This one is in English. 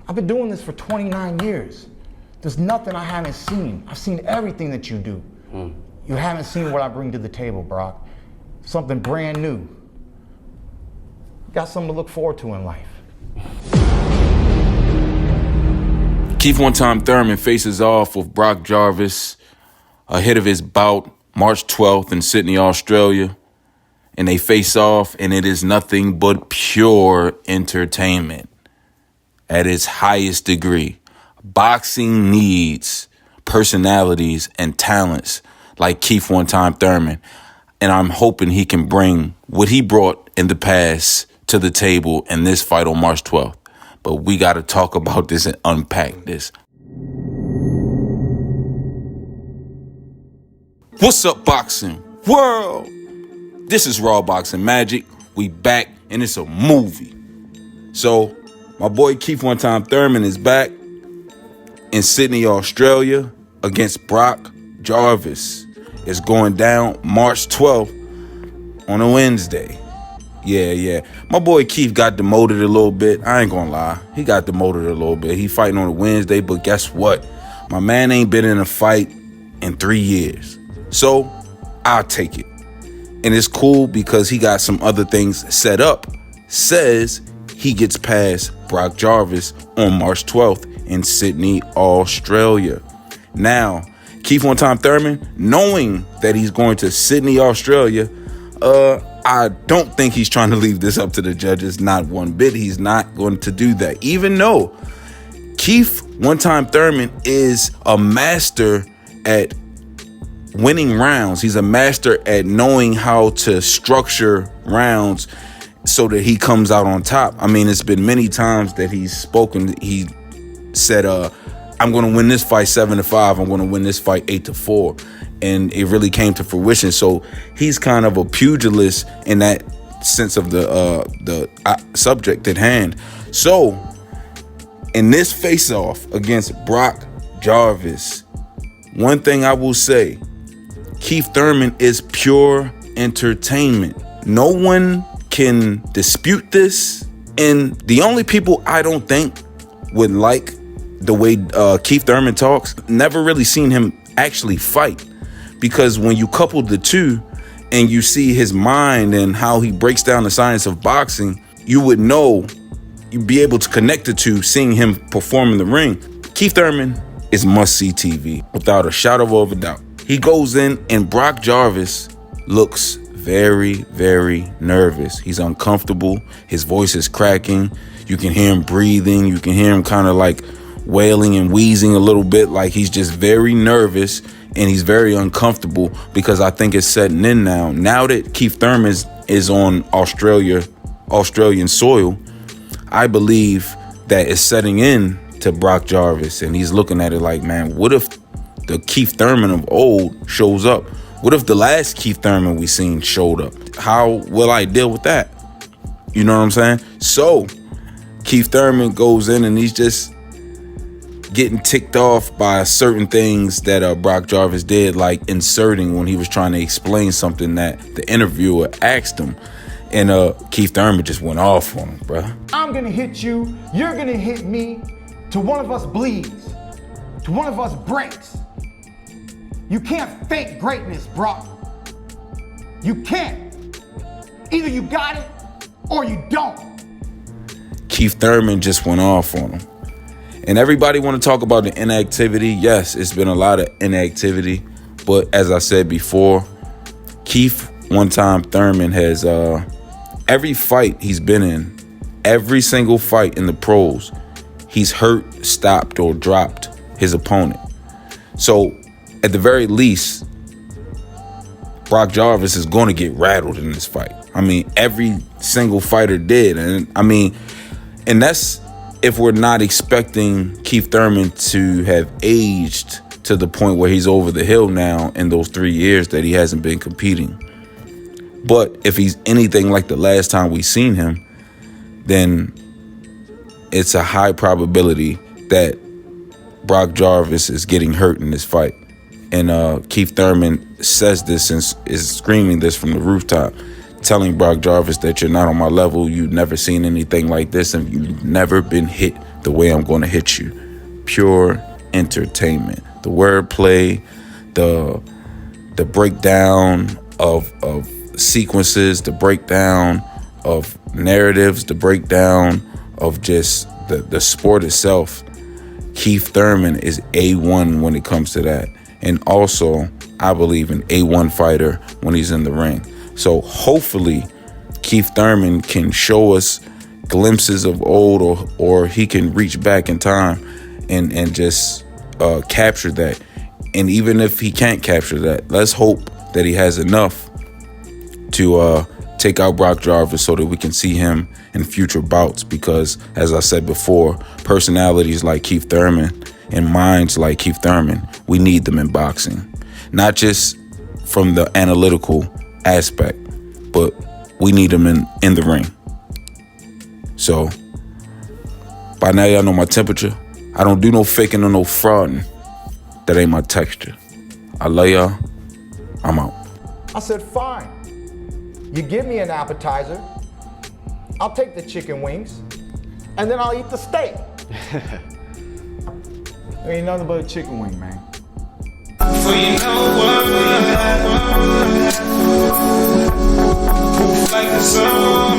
I've been doing this for 29 years. There's nothing I haven't seen. I've seen everything that you do. You haven't seen what I bring to the table, Brock. Something brand new. Got something to look forward to in life. Keith one-time Thurman faces off with Brock Jarvis ahead of his bout March 12th in Sydney, Australia. And they face off, and it is nothing but pure entertainment at its highest degree. Boxing needs personalities and talents like Keith one-time Thurman. And I'm hoping he can bring what he brought in the past to the table in this fight on March 12th. But we got to talk about this and unpack this. What's up, boxing world? This is Raw Boxing Magic. We back, and it's a movie. So, my boy Keith one-time Thurman is back in Sydney, Australia, against Brock Jarvis. It's going down March 12th on a Wednesday. Yeah. My boy Keith got demoted a little bit. I ain't gonna lie. He got demoted a little bit. He fighting on a Wednesday, but guess what? My man ain't been in a fight in 3 years. So, I'll take it. And it's cool because he got some other things set up. Says he gets past Brock Jarvis on March 12th in Sydney, Australia. Now, Keith one-time Thurman, knowing that he's going to Sydney, Australia, I don't think he's trying to leave this up to the judges. Not one bit. He's not going to do that. Even though Keith one-time Thurman is a master at winning rounds. He's a master at knowing how to structure rounds so that he comes out on top. I mean, it's been many times that he's spoken. He said, I'm going to win this fight 7-5. I'm going to win this fight 8-4. And it really came to fruition. So he's kind of a pugilist in that sense of the subject at hand. So in this face-off against Brock Jarvis, one thing I will say, Keith Thurman is pure entertainment. No one can dispute this. And the only people I don't think would like the way Keith Thurman talks, never really seen him actually fight. Because when you couple the two and you see his mind and how he breaks down the science of boxing, you would know, you'd be able to connect the two, seeing him perform in the ring. Keith Thurman is must-see TV, without a shadow of a doubt. He goes in and Brock Jarvis looks very, very nervous. He's uncomfortable. His voice is cracking. You can hear him breathing. You can hear him kind of like wailing and wheezing a little bit, like he's just very nervous and he's very uncomfortable, because I think it's setting in now. Now that Keith Thurman is on Australian soil, I believe that it's setting in to Brock Jarvis, and he's looking at it like, man, what if the Keith Thurman of old shows up? What if the last Keith Thurman we seen showed up? How will I deal with that? You know what I'm saying? So Keith Thurman goes in and he's just getting ticked off by certain things that Brock Jarvis did, like inserting when he was trying to explain something that the interviewer asked him. And Keith Thurman just went off on him, bruh. I'm gonna hit you, you're gonna hit me, till one of us bleeds, till one of us breaks. You can't fake greatness, Brock. You can't. Either you got it or you don't. Keith Thurman just went off on him. And everybody want to talk about the inactivity. Yes, it's been a lot of inactivity. But as I said before, Keith one-time Thurman has every fight he's been in, every single fight in the pros, he's hurt, stopped, or dropped his opponent. So at the very least, Brock Jarvis is going to get rattled in this fight. I mean, every single fighter did. And that's if we're not expecting Keith Thurman to have aged to the point where he's over the hill now in those 3 years that he hasn't been competing. But if he's anything like the last time we seen him, then it's a high probability that Brock Jarvis is getting hurt in this fight. And Keith Thurman says this and is screaming this from the rooftop, telling Brock Jarvis that you're not on my level, you've never seen anything like this, and you've never been hit the way I'm going to hit you. Pure entertainment. The wordplay, the breakdown of sequences, the breakdown of narratives, the breakdown of just the sport itself. Keith Thurman is A1 when it comes to that. And also, I believe an A1 fighter when he's in the ring. So hopefully Keith Thurman can show us glimpses of old, or he can reach back in time and just capture that. And even if he can't capture that, let's hope that he has enough to take out Brock Jarvis so that we can see him in future bouts. Because, as I said before, personalities like Keith Thurman and minds like Keith Thurman, we need them in boxing. Not just from the analytical aspect, but we need them in the ring. So, by now y'all know my temperature. I don't do no faking or no frauding. That ain't my texture. I love y'all. I'm out. I said, fine. You give me an appetizer, I'll take the chicken wings, and then I'll eat the steak. There ain't nothing but a chicken wing, man. So you know what? Like the sun.